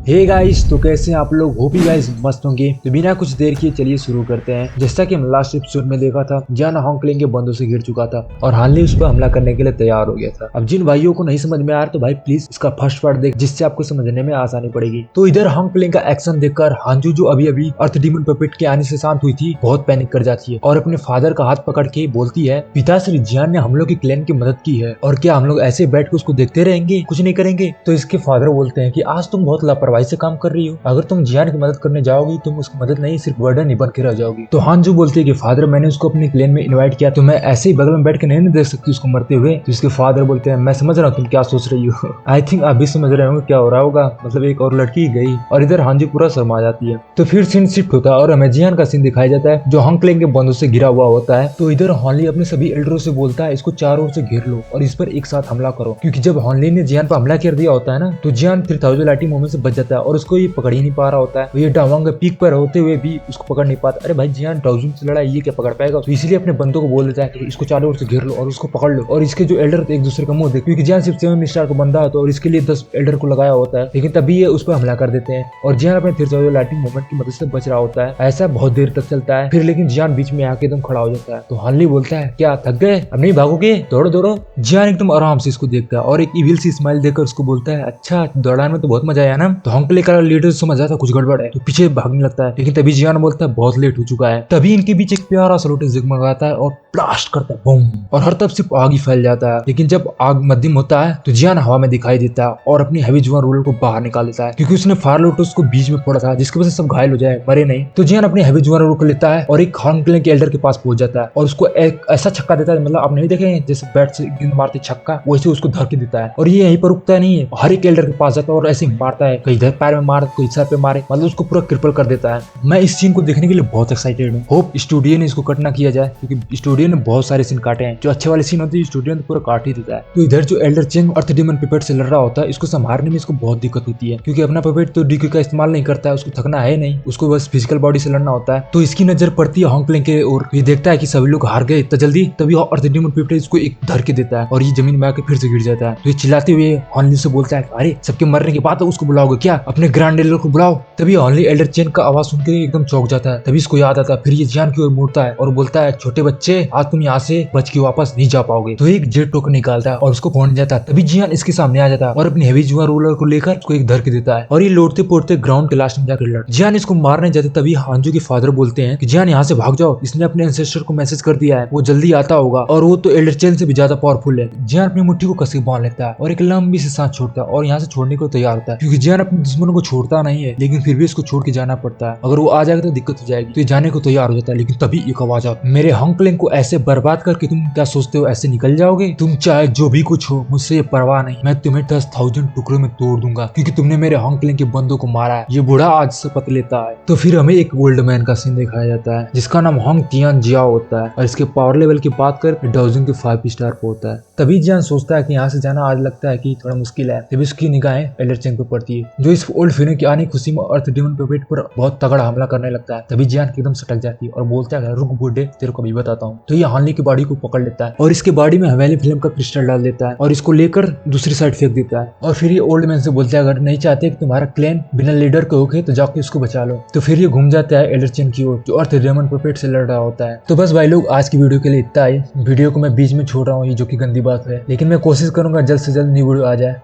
Hey guys, तो कैसे हैं आप लोग। होप यू गाइस मस्त होंगे। तो बिना कुछ देर किए चलिए शुरू करते हैं। जैसा कि हम लास्ट एपिसोड में देखा था, जियान हॉन्गक्लेंग के बंदों से घिर चुका था और हानली उस पर हमला करने के लिए तैयार हो गया था। अब जिन भाइयों को नहीं समझ में आ रहा तो भाई प्लीज इसका फर्स्ट पार्ट देख, जिससे आपको समझने में आसानी पड़ेगी। तो इधर हॉन्गक्लेंग का एक्शन देखकर हांजू, जो अभी अभी अर्थ डीमन पपेट के आने से शांत हुई थी, बहुत पैनिक कर जाती है और अपने फादर का हाथ पकड़ के बोलती है, पिताश्री, जियान ने हम लोग की क्लैन की मदद की है और क्या हम लोग ऐसे बैठ के उसको देखते रहेंगे, कुछ नहीं करेंगे। तो इसके फादर बोलते हैं कि आज तुम बहुत लापरवाही से काम कर रही हो। अगर तुम जियान की मदद करने जाओगी, तुम उसकी मदद नहीं सिर्फ बर्डन ही बन के रह जाओगी। तो हांजू बोलती है कि फादर, मैंने उसको अपने क्लैन में इनवाइट किया, तो मैं ऐसे ही बगल में बैठ के नहीं देख सकती उसको मरते हुए। तो इसके फादर बोलते हैं, मैं समझ रहा हूँ तुम क्या सोच रही हो। आई थिंक आप भी समझ रहे होंगे क्या हो रहा होगा। मतलब एक और लड़की गई और इधर हांजू पूरा शर्मा जाती है। तो फिर सीन शिफ्ट होता है और हमें जियान का सीन दिखाया जाता है, जो हॉन्गक्लेंग के बंदों से घिरा हुआ होता है। तो इधर हॉनली अपने सभी एल्डरों से बोलता है, इसको चारों ओर से घेर लो और इस पर एक साथ हमला करो। क्योंकि जब हॉनली ने जियान पर हमला कर दिया होता है ना, तो जियान 3000 लाठी मोमेंट से बच जाता है और उसको ये पकड़ ही नहीं पा रहा होता है। ये डावांग पीक पर होते हुए भी उसको पकड़ नहीं पाता। अरे भाई, जियान डाउजून से लड़ा, ये क्या पकड़ पाएगा। तो इसलिए अपने बंदों को बोल देता है कि इसको चारों ओर से घेर लो और उसको पकड़ लो। और इसके जो एल्डर एक दूसरे का मुंह देख, क्योंकि जियान सिर्फ 7 स्टार का बंदा होता है और इसके लिए 10 एल्डर को लगाया होता है, लेकिन तभी ये उस पर हमला कर देते हैं और जियान अपने 3000 लाइटिंग मोमेंट की मदद से बच रहा होता है। ऐसा बहुत देर तक चलता है। फिर लेकिन जियान बीच में आके एकदम खड़ा हो जाता है। तो हॉनली बोलता है, क्या थक गए, अब नहीं भागोगे, दौड़ो दौड़ो। जियान एकदम आराम से इसको देखता है और एक इविल सी स्माइल देकर उसको बोलता है, अच्छा दौड़ाने में तो बहुत मजा आया ना। तो हॉन्गक्लेंग का लीडर समझ आता है कुछ गड़बड़ है, तो पीछे भागने लगता है। लेकिन तभी जियान बोलता है, बहुत लेट हो चुका है। तभी इनके बीच एक प्यारा सा लोटस जगमगाता है और ब्लास्ट करता है, बूम, और हर तरफ सिर्फ आग ही फैल जाता है। लेकिन जब आग मध्यम होता है तो जियान हवा में दिखाई देता है और अपनी हैवी जुआन रूलर को बाहर निकाल देता है, क्योंकि उसने फायर लोटस को बीच में फोड़ा था, जिसकी वजह से सब घायल हो जाए, मरे नहीं। तो जियान अपनी हैवी जुआन रूलर को लेता है और एक हॉन्गक्लेंग के एल्डर के पास पहुंच जाता है और उसको एक ऐसा छक्का देता है, मतलब आप नहीं देखे जैसे बैट से गेंद मारते छक्का, वैसे उसको धर के देता है। और ये यहीं पर रुकता नहीं है, हर एक एल्डर के पास जाता है और ऐसे मारता है, कहीं इधर पैर में मार, कोई सर पे मारे, मतलब उसको पूरा क्रिपल कर देता है। मैं इस सीन को देखने के लिए बहुत एक्साइटेड हूँ। होप स्टूडियो ने इसको कट ना किया जाए, क्योंकि स्टूडियो ने बहुत सारे सीन काटे हैं। जो अच्छे वाले सीन होते हैं स्टूडियो ने पूरा काट ही देता है। तो इधर जो एल्डर चेंग अर्थ डीमन पपेट से लड़ रहा होता है, इसको संभालने में इसको बहुत दिक्कत होती है, क्योंकि अपना पपेट तो डीक्यू का इस्तेमाल नहीं करता है, उसको थकना है नहीं, उसको बस फिजिकल बॉडी से लड़ना होता है। तो इसकी नजर पड़ती है हॉन्गक्लेंग के और ये देखता है कि सभी लोग हार गए तो जल्दी, तभी अर्थ डीमन पपेट इसको एक धर के देता है और ये जमीन में आके फिर से गिर जाता है। तो ये चिल्लाते हुए हॉनली से बोलता है, अरे सबके मरने के बाद उसको बुलाओगे क्या, अपने ग्रैंड एल्डर को बुलाओ। तभी हॉनली एल्डर चेन का आवाज सुनकर एकदम चौंक जाता है। तभी इसको याद आता है, फिर ये जियान की ओर मुड़ता है और बोलता है, छोटे बच्चे, आज तुम यहाँ से बच के वापस नहीं जा पाओगे। तो एक जेट टोकन निकालता है और उसको फोन जाता है। तभी जियान इसके सामने आ जाता है और अपनी हैवी जुआ रोलर को लेकर उसको एक धर के देता है और ये लौटते पोड़ते ग्राउंड के लास्ट में जाकर लड़। जियान इसको मारने जाते तभी हांजू के फादर बोलते हैं कि जियान यहाँ से भाग जाओ, इसने अपने एंसेस्टर को मैसेज कर दिया है, वो जल्दी आता होगा और वो तो एल्डर चेन से भी ज्यादा पावरफुल है। जियान अपनी मुट्ठी को कस के बांध लेता है और एक लंबी सी सांस छोड़ता है और यहाँ से छोड़ने को तैयार होता है, क्योंकि जियान अपने दुश्मनों को छोड़ता नहीं है, लेकिन फिर भी इसको छोड़ के जाना पड़ता है। अगर वो आ जाएगा तो दिक्कत हो जाएगी। तो ये जाने को तैयार हो जाता है, लेकिन तभी एक आवाज आता है, मेरे हॉन्गक्लेंग को ऐसे बर्बाद करके तुम क्या सोचते हो ऐसे निकल जाओगे? तुम चाहे जो भी कुछ हो, मुझसे ये परवाह नहीं, मैं तुम्हें 10,000 टुकड़ों में तोड़ दूंगा, क्योंकि तुमने मेरे हॉन्गक्लेंग के बंदों को मारा है। ये बूढ़ा आज शपथ लेता है। तो फिर हमें एक गोल्ड मैन का सीन दिखाया जाता है, जिसका नाम होंग तियान जियाओ होता है और इसके पावर लेवल की बात कर डाउजिंग के 5 स्टार पे होता है। तभी जियान सोचता है कि यहाँ से जाना आज लगता है कि थोड़ा मुश्किल है। तभी उसकी निगाहें एल्डर चेंग पे पड़ती है, जो इस ओल्ड फिनो की आने खुशी में अर्थ डीमन पपेट पर बहुत तगड़ा हमला करने लगता है। तभी जियान एकदम सटक जाती है और बोलता है, रुक बूढ़े, तेरे को भी बताता हूँ। तो ये हॉनली की बॉडी को पकड़ लेता है और इसके बॉडी में हवेली फिल्म का क्रिस्टल डाल देता है और इसको लेकर दूसरी साइड फेंक देता है। और फिर ये ओल्ड मैन से बोलता है, अगर नहीं चाहते कि तुम्हारा क्लैन बिना लीडर के होके तो जाके उसको बचा लो। तो फिर ये घूम जाता है एल्डर चेंग की ओर, जो अर्थ डीमन पपेट से लड़ रहा होता है। तो बस भाई लोग, आज की वीडियो के लिए इतना ही। वीडियो को मैं बीच में छोड़ रहा हूँ, ये जो कि गंदी बात है, लेकिन मैं कोशिश करूंगा जल्द से जल्द न्यू वीडियो आ जाए।